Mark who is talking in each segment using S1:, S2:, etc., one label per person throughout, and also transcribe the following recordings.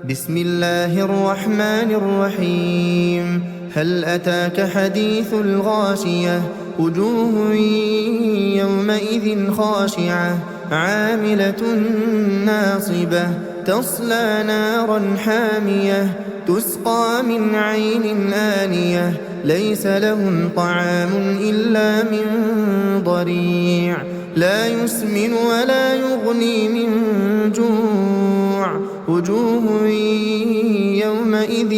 S1: بسم الله الرحمن الرحيم. هل أتاك حديث الغاشية؟ وجوه يومئذ خاشعة عاملة ناصبة تصلى نارا حامية تسقى من عين آنية ليس لهم طعام إلا من ضريع لا يسمن ولا يغني من جوع وجوه يومئذ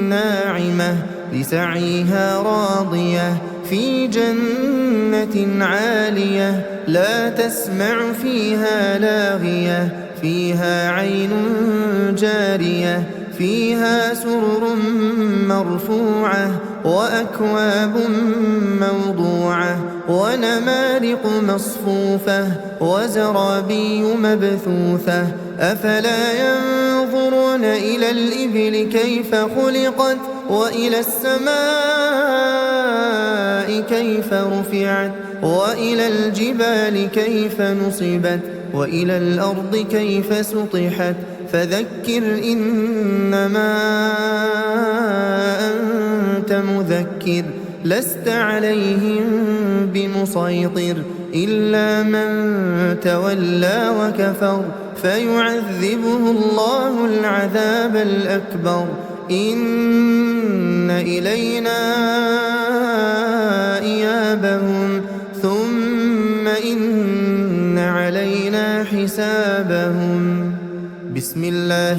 S1: ناعمة لسعيها راضية في جنة عالية لا تسمع فيها لاغية فيها عين جارية فيها سرر مرفوعة وأكواب موضوعة ونمارق مصفوفة وزرابي مبثوثة أفلا ينظرون إلى الإبل كيف خلقت وإلى السماء كيف رفعت وإلى الجبال كيف نصبت وإلى الأرض كيف سطحت فذكر إنما أنت مذكر لست عليهم بمسيطر إلا من تولى وكفر فيعذبه الله العذاب الأكبر إن إلينا إيابهم ثم إن علينا حسابهم. بسم الله